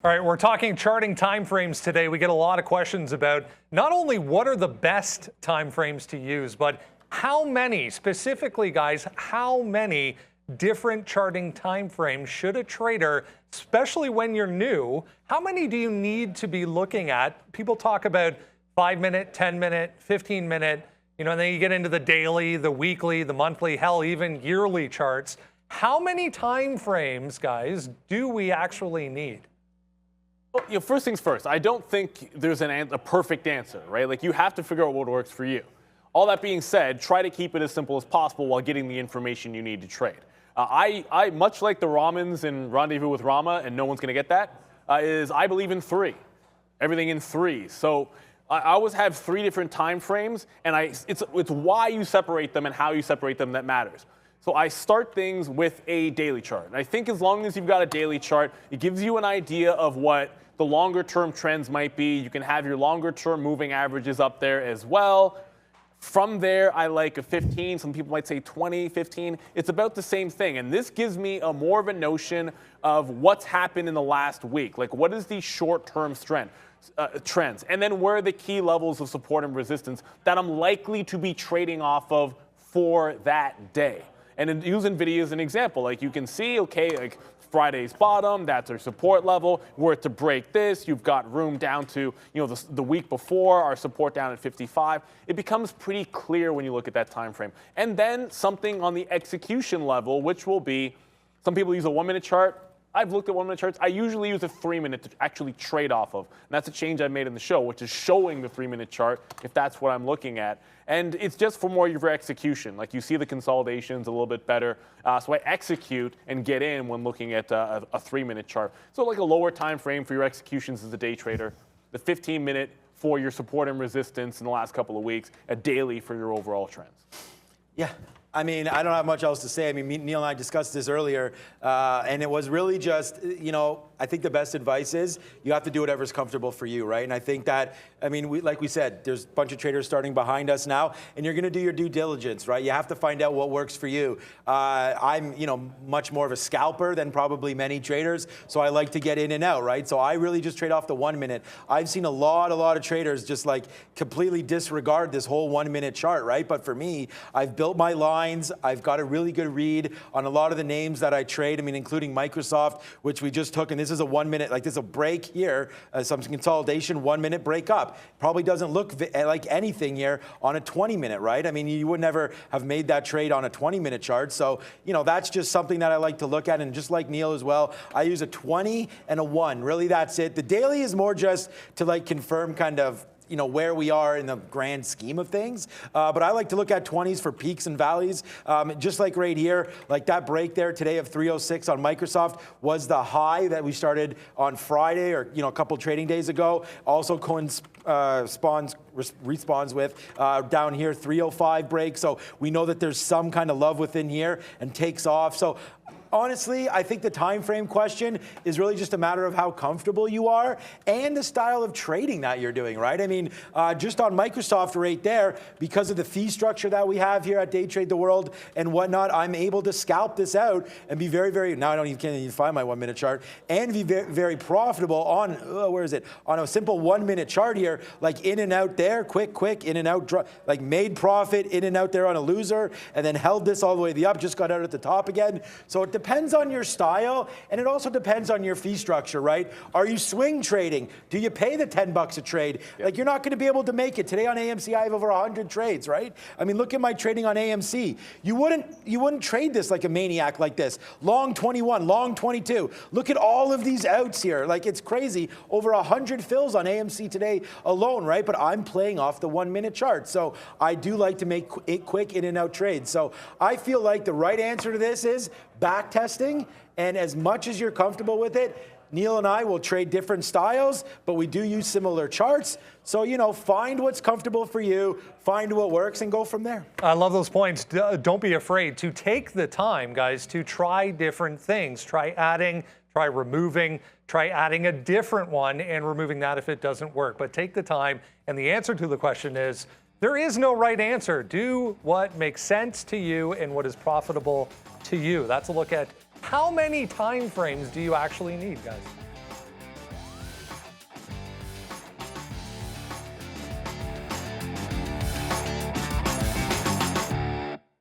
All right, we're talking charting timeframes today. We get a lot of questions about not only what are the best timeframes to use, but how many, specifically guys, how many different charting timeframes should a trader, especially when you're new, how many do you need to be looking at? People talk about 5-minute, 10-minute, 15-minute, and then you get into the daily, the weekly, the monthly, hell, even yearly charts. How many timeframes, guys, do we actually need? Well, first things first, I don't think there's a perfect answer, right? Like, you have to figure out what works for you. All that being said, try to keep it as simple as possible while getting the information you need to trade. I much like the Ramans in Rendezvous with Rama, and no one's going to get that, I believe in 3. Everything in 3. So I always have 3 different time frames, and it's why you separate them and how you separate them that matters. So I start things with a daily chart. And I think as long as you've got a daily chart, it gives you an idea of what the longer term trends might be. You can have your longer term moving averages up there as well. From there, I like a 15. Some people might say 20, 15. It's about the same thing. And this gives me more of a notion of what's happened in the last week. Like, what is the short-term trends? And then where are the key levels of support and resistance that I'm likely to be trading off of for that day. And using video as an example, like you can see, okay, like Friday's bottom, that's our support level. Were it to break this, you've got room down to, the week before, our support down at 55. It becomes pretty clear when you look at that time frame. And then something on the execution level, which will be, some people use a 1-minute chart. I've looked at 1-minute charts. I usually use a 3-minute to actually trade off of. And that's a change I made in the show, which is showing the 3-minute chart if that's what I'm looking at. And it's just for more of your execution. Like, you see the consolidations a little bit better. So I execute and get in when looking at a 3-minute chart. So like a lower time frame for your executions as a day trader, the 15-minute for your support and resistance in the last couple of weeks, a daily for your overall trends. Yeah. I mean, I don't have much else to say. I mean, Neal and I discussed this earlier, and it was really just, I think the best advice is you have to do whatever's comfortable for you, right? And I think that, like we said, there's a bunch of traders starting behind us now, and you're going to do your due diligence, right? You have to find out what works for you. I'm, much more of a scalper than probably many traders, so I like to get in and out, right? So I really just trade off the 1-minute. I've seen a lot of traders just like completely disregard this whole 1-minute chart, right? But for me, I've built my lines. I've got a really good read on a lot of the names that I trade, including Microsoft, which we just took, and this is a 1-minute, like this is a break here, some consolidation, 1-minute break up. Probably doesn't look like anything here on a 20-minute, right? You would never have made that trade on a 20-minute chart. So, that's just something that I like to look at. And just like Neal as well, I use a 20 and a 1. Really, that's it. The daily is more just to like confirm kind of where we are in the grand scheme of things. But I like to look at 20s for peaks and valleys. Just like right here, like that break there today of 306 on Microsoft was the high that we started on Friday or, a couple trading days ago. Also respawns with down here 305 break. So we know that there's some kind of love within here and takes off. So honestly, I think the time frame question is really just a matter of how comfortable you are and the style of trading that you're doing, right? Just on Microsoft right there, because of the fee structure that we have here at Day Trade the World and whatnot, I'm able to scalp this out and be very, very, now can't even find my 1-minute chart, and be very, very profitable on, where is it? On a simple 1-minute chart here, like in and out there, quick, in and out, like made profit, in and out there on a loser, and then held this all the way to the up, just got out at the top again. So it depends on your style, and it also depends on your fee structure, right? Are you swing trading? Do you pay the $10 a trade? Yep. Like, you're not going to be able to make it. Today on AMC, I have over 100 trades, right? Look at my trading on AMC. You wouldn't trade this like a maniac like this. Long 21, long 22. Look at all of these outs here. Like, it's crazy. Over 100 fills on AMC today alone, right? But I'm playing off the 1-minute chart. So I do like to make quick in and out trades. So I feel like the right answer to this is back testing, and as much as you're comfortable with it, Neal and I will trade different styles, but we do use similar charts. So, find what's comfortable for you, find what works, and go from there. I love those points. Don't be afraid to take the time, guys, to try different things. Try adding, try removing, try adding a different one and removing that if it doesn't work. But take the time, and the answer to the question is, there is no right answer. Do what makes sense to you and what is profitable to you. That's a look at how many time frames do you actually need, guys.